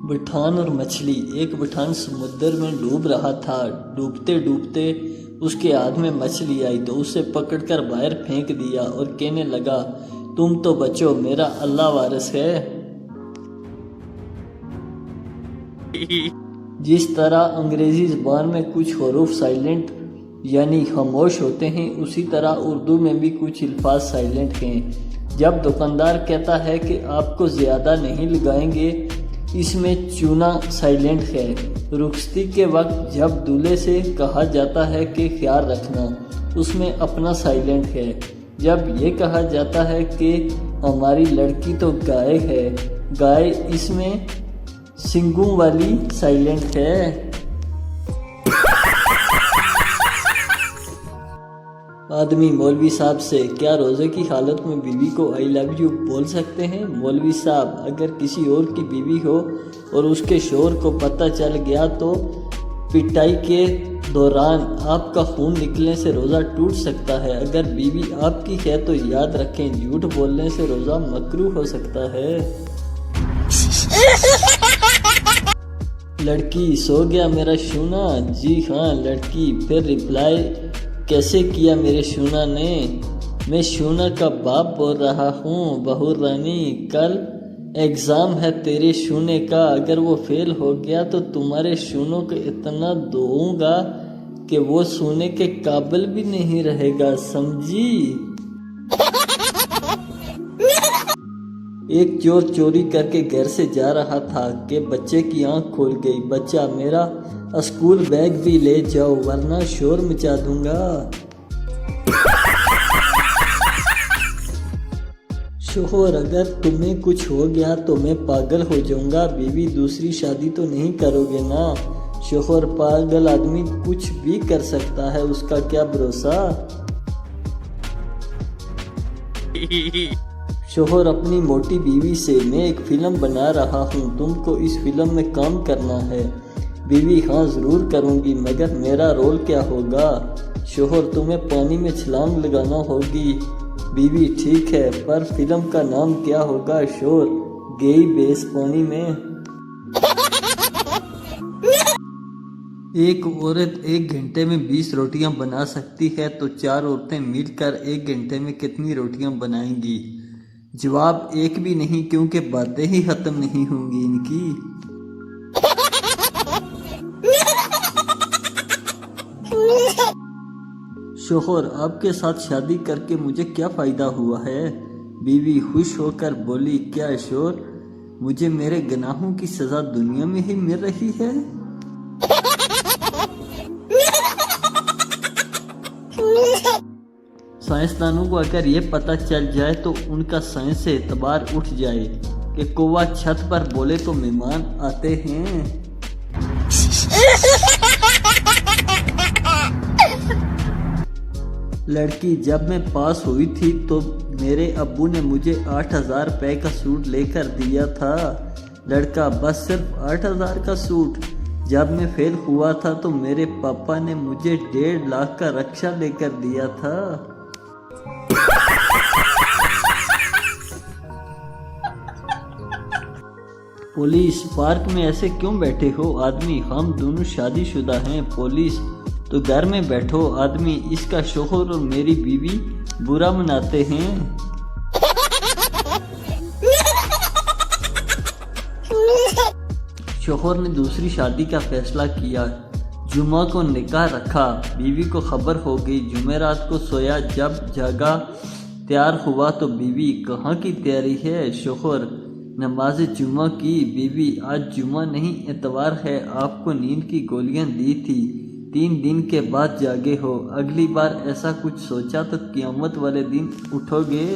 بٹھان اور مچھلی۔ ایک بٹھان سمندر میں ڈوب رہا تھا۔ ڈوبتے ڈوبتے اس کے ہاتھ میں مچھلی آئی تو اسے پکڑ کر باہر پھینک دیا اور کہنے لگا، تم تو بچو، میرا اللہ وارث ہے۔ جس طرح انگریزی زبان میں کچھ حروف سائلنٹ یعنی خاموش ہوتے ہیں، اسی طرح اردو میں بھی کچھ الفاظ سائلنٹ ہیں۔ جب دکاندار کہتا ہے کہ آپ کو زیادہ نہیں لگائیں گے، اس میں چونا سائلنٹ ہے۔ رخصتی کے وقت جب دولہے سے کہا جاتا ہے کہ خیال رکھنا، اس میں اپنا سائلنٹ ہے۔ جب یہ کہا جاتا ہے کہ ہماری لڑکی تو گائے ہے، گائے، اس میں سنگوں والی سائلنٹ ہے۔ آدمی مولوی صاحب سے، کیا روزے کی حالت میں بیوی کو آئی لو یو بول سکتے ہیں؟ مولوی صاحب، اگر کسی اور کی بیوی ہو اور اس کے شوہر کو پتہ چل گیا تو پٹائی کے دوران آپ کا خون نکلنے سے روزہ ٹوٹ سکتا ہے۔ اگر بیوی آپ کی ہے تو یاد رکھیں، جھوٹ بولنے سے روزہ مکروہ ہو سکتا ہے۔ لڑکی، سو گیا میرا شونا؟ جی ہاں لڑکی، پھر ریپلائی کیسے کیا میرے شونا نے؟ میں شونا کا باپ بول رہا ہوں۔ بہو رانی، کل ایگزام ہے تیرے شونے کا، اگر وہ فیل ہو گیا تو تمہارے شونوں کو اتنا دوں گا کہ وہ سونے کے قابل بھی نہیں رہے گا، سمجھی؟ ایک چور چوری کر کے گھر سے جا رہا تھا کہ بچے کی آنکھ کھول گئی۔ بچہ، میرا اسکول بیگ بھی لے جاؤ ورنہ شور مچا دوں گا۔ شوہر، اگر تمہیں کچھ ہو گیا تو میں پاگل ہو جاؤں گا۔ بیوی، دوسری شادی تو نہیں کرو گے نا؟ شوہر، پاگل آدمی کچھ بھی کر سکتا ہے، اس کا کیا بھروسہ؟ شوہر اپنی موٹی بیوی سے، میں ایک فلم بنا رہا ہوں، تم کو اس فلم میں کام کرنا ہے۔ بیوی، ہاں ضرور کروں گی، مگر میرا رول کیا ہوگا؟ شوہر، تمہیں پانی میں چھلانگ لگانا ہوگی۔ بیوی، ٹھیک ہے، پر فلم کا نام کیا ہوگا؟ شوہر، گئی بیس پانی میں۔ ایک عورت 1 گھنٹے میں 20 روٹیاں بنا سکتی ہے تو 4 عورتیں مل کر 1 گھنٹے میں کتنی روٹیاں بنائیں گی؟ جواب، ایک بھی نہیں، کیونکہ باتیں ہی ختم نہیں ہوں گی ان کی۔ شوہر، آپ کے ساتھ شادی کر کے مجھے کیا فائدہ ہوا ہے؟ بیوی خوش ہو کر بولی، کیا شوہر، مجھے میرے گناہوں کی سزا دنیا میں ہی مل رہی ہے؟ سائنسدانوں کو اگر یہ پتہ چل جائے تو ان کا سائنس سے اعتبار اٹھ جائے کہ کوہ چھت پر بولے تو مہمان آتے ہیں۔ لڑکی، جب میں پاس ہوئی تھی تو میرے ابو نے مجھے 8,000 روپے کا سوٹ لے کر دیا تھا۔ لڑکا، بس صرف 8,000 کا سوٹ؟ جب میں فیل ہوا تھا تو میرے پاپا نے مجھے 1.5 لاکھ کا رکشہ لے کر دیا تھا۔ پولیس، پارک میں ایسے کیوں بیٹھے ہو؟ آدمی، ہم دونوں شادی شدہ ہیں۔ پولیس، تو گھر میں بیٹھو۔ آدمی، اس کا شوہر اور میری بیوی برا مناتے ہیں۔ شوہر نے دوسری شادی کا فیصلہ کیا، جمعہ کو نکاح رکھا۔ بیوی کو خبر ہو گئی، جمعرات کو سویا، جب جاگا تیار ہوا تو بیوی، کہاں کی تیاری ہے؟ شوہر، نماز جمعہ کی۔ بیوی، آج جمعہ نہیں اتوار ہے، آپ کو نیند کی گولیاں دی تھی، 3 دن کے بعد جاگے ہو، اگلی بار ایسا کچھ سوچا تو قیامت والے دن اٹھو گے۔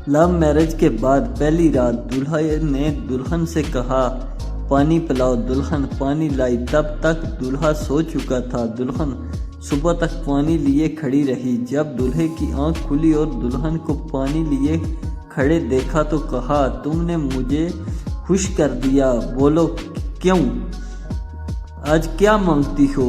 لو میرج کے بعد پہلی رات دولہا نے دلہن سے کہا، پانی پلاؤ۔ دلہن پانی لائی، تب تک دولہا سو چکا تھا۔ دلہن صبح تک پانی لیے کھڑی رہی۔ جب دولہے کی آنکھ کھلی اور دلہن کو پانی لیے کھڑے دیکھا تو کہا، تم نے مجھے خوش کر دیا، بولو کیوں؟ آج کیا مانگتی ہو؟